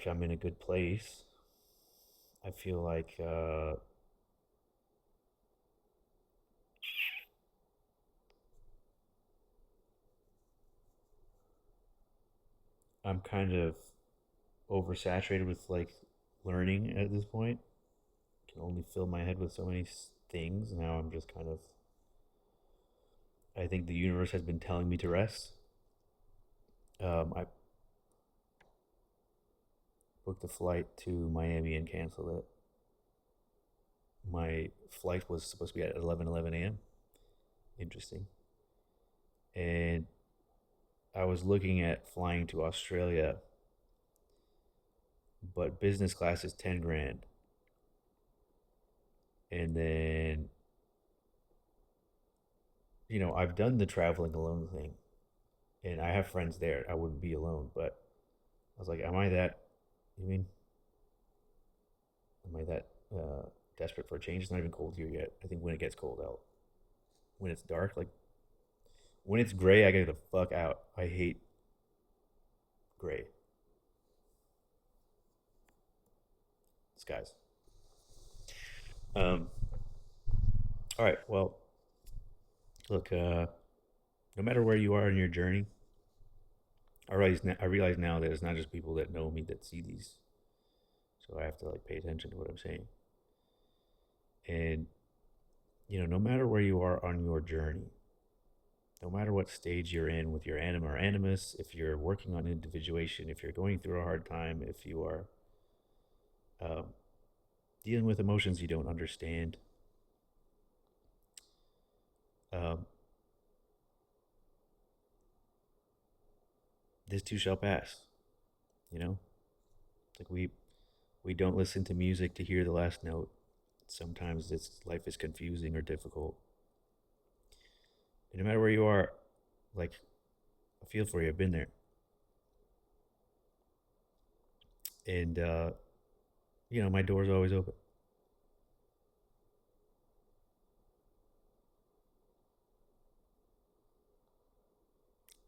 I'm in a good place. I feel like I'm kind of oversaturated with like learning at this point. I can only fill my head with so many things. Now I'm just kind of. I think the universe has been telling me to rest. I booked a flight to Miami and canceled it. My flight was supposed to be at 11:11 a.m. Interesting. And I was looking at flying to Australia, but business class is 10 grand. And then, I've done the traveling alone thing and I have friends there. I wouldn't be alone, but I was like, am I that, you mean, am I that desperate for a change? It's not even cold here yet. I think when it gets cold out, when it's dark, like when it's gray, I gotta get the fuck out. I hate gray skies. Um, all right. Well, look, no matter where you are in your journey, I realize now that it's not just people that know me that see these. So I have to like pay attention to what I'm saying. And no matter where you are on your journey, no matter what stage you're in with your anima or animus, if you're working on individuation, if you're going through a hard time, if you are um, dealing with emotions you don't understand, um, this too shall pass. You know, it's like we don't listen to music to hear the last note. Sometimes this life is confusing or difficult. And no matter where you are, like I feel for you. I've been there, and my door's always open.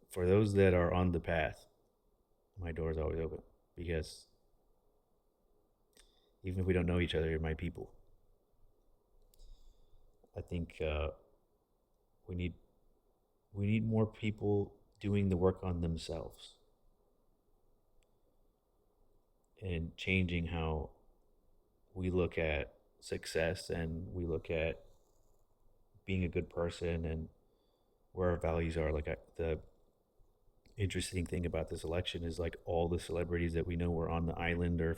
For those that are on the path, my door's always open because even if we don't know each other, you're my people. I think we need we need more people doing the work on themselves and changing how we look at success and we look at being a good person and where our values are. The interesting thing about this election is like all the celebrities that we know were on the island or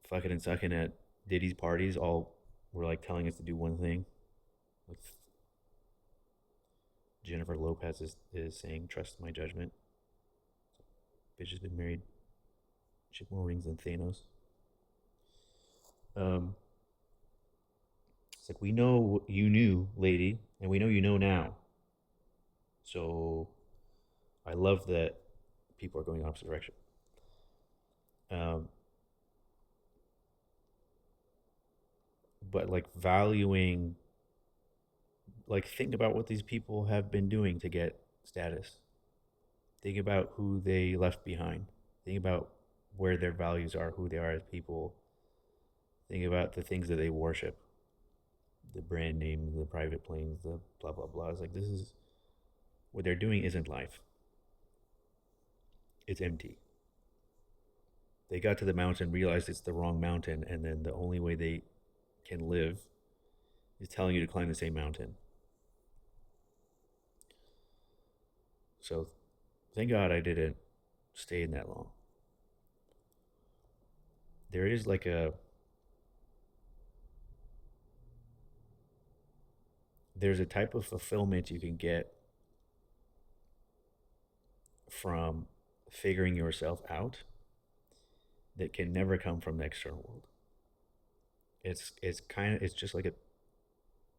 fucking and sucking at Diddy's parties all were like telling us to do one thing. Like Jennifer Lopez is saying, trust my judgment. Bitch has been married. She has more rings than Thanos. Um, it's like we know what you knew, lady, and we know you know now. So I love that people are going the opposite direction. Um, but like valuing, like think about what these people have been doing to get status. Think about who they left behind. Think about where their values are, who they are as people. Think about the things that they worship, the brand names, the private planes, the blah blah blah. It's like this is what they're doing isn't life. It's empty. They got to the mountain, realized it's the wrong mountain, and then the only way they can live is telling you to climb the same mountain. So thank God I didn't stay in that long. There is like a there's a type of fulfillment you can get from figuring yourself out that can never come from the external world. It's just like a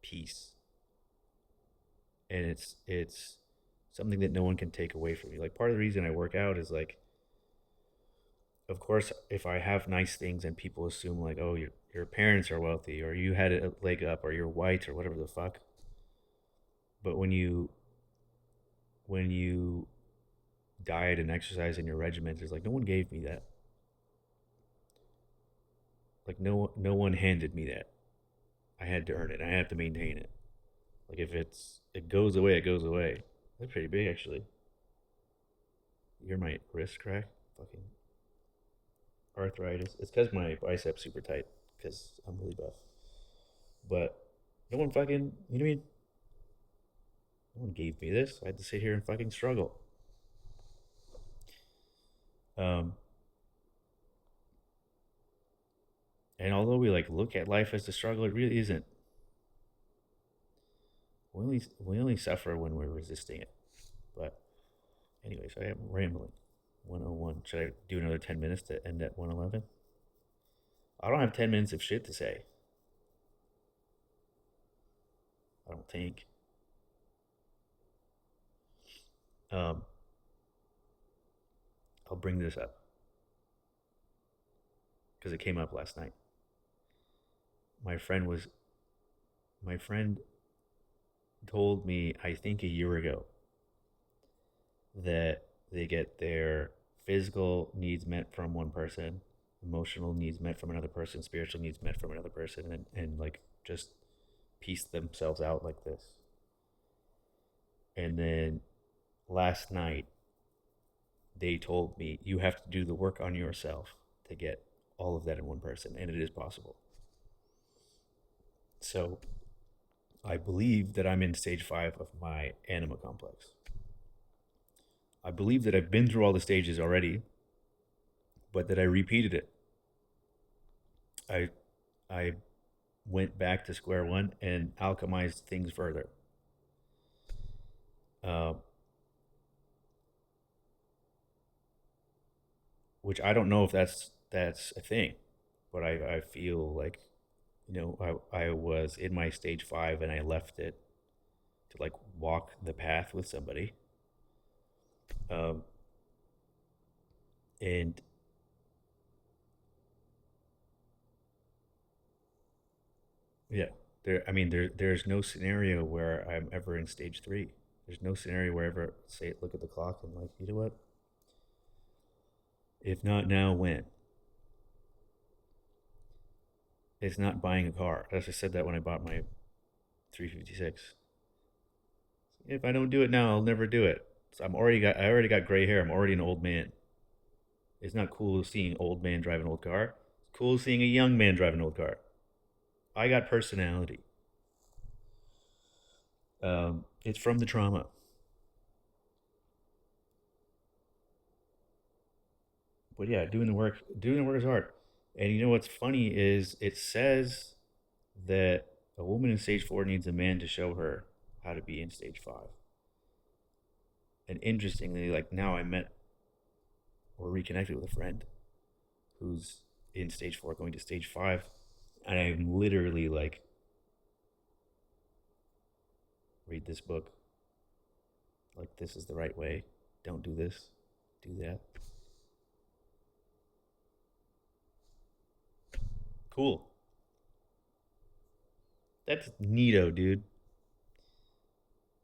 peace, and it's something that no one can take away from you. Like part of the reason I work out is like, of course, if I have nice things and people assume like, oh, your parents are wealthy or you had a leg up or you're white or whatever the fuck. But when you diet and exercise in your regiment, it's like no one gave me that. Like no one handed me that. I had to earn it. I have to maintain it. Like if it goes away, it goes away. That's pretty big actually. You're my wrist crack. Fucking arthritis. It's because my biceps super tight because I'm really buff. But no one fucking, you know what I mean? No one gave me this. I had to sit here and fucking struggle. Um, and although we like look at life as a struggle, it really isn't. We only suffer when we're resisting it. But anyways, I am rambling. 101. Should I do another 10 minutes to end at 111? I don't have 10 minutes of shit to say. I don't think. Um, I'll bring this up because it came up last night. My friend was my friend told me I think a year ago that they get their physical needs met from one person, emotional needs met from another person, spiritual needs met from another person, and like just piece themselves out like this. And then last night they told me you have to do the work on yourself to get all of that in one person, and it is possible. So I believe that I'm in stage 5 of my anima complex. I believe that I've been through all the stages already, but that I repeated it. I I went back to square one and alchemized things further. Uh, which I don't know if that's a thing, but I feel like I was in my stage 5 and I left it to like walk the path with somebody. Um, and yeah, there's no scenario where I'm ever in stage 3. There's no scenario where I ever say look at the clock and like, you know what? If not now, when? It's not buying a car. I just said that when I bought my 356. If I don't do it now, I'll never do it. So I already got gray hair. I'm already an old man. It's not cool seeing old man drive an old car. It's cool seeing a young man drive an old car. I got personality. It's from the trauma. But yeah, doing the work is hard. And you know what's funny is it says that a woman in stage 4 needs a man to show her how to be in stage 5. And interestingly, like now I met or reconnected with a friend who's in stage 4 going to stage 5, and I'm literally like, read this book, like this is the right way, don't do this, do that. Cool. That's neato, dude.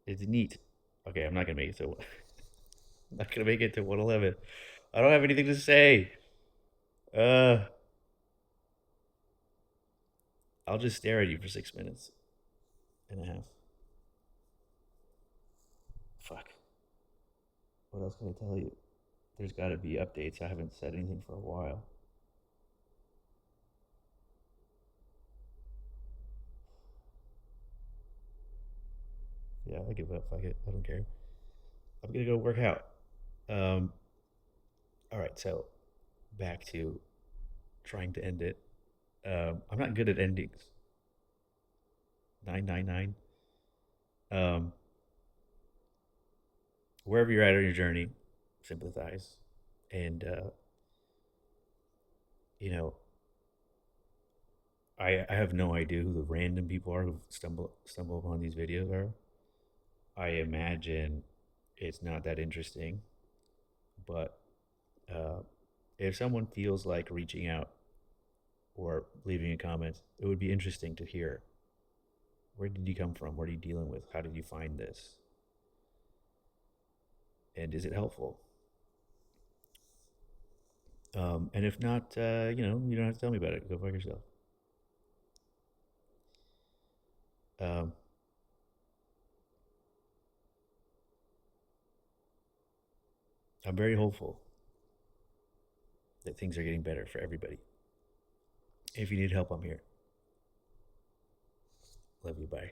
It's neat. Okay, I'm not gonna make it to I'm not gonna make it to 111. I don't have anything to say. uh I'll just stare at you for 6 minutes and a half. Fuck, what else can I tell you? There's got to be updates. I haven't said anything for a while. Yeah, I give up. Fuck it. I don't care. I'm gonna go work out. Um, all right. So back to trying to end it. I'm not good at endings. 999. Um, wherever you're at on your journey, sympathize. And you know, I have no idea who the random people are who stumble upon these videos are. I imagine it's not that interesting, but uh, if someone feels like reaching out or leaving a comment, it would be interesting to hear, where did you come from? What are you dealing with? How did you find this? And is it helpful? And if not, you don't have to tell me about it. Go fuck yourself. Um, I'm very hopeful that things are getting better for everybody. If you need help, I'm here. Love you. Bye.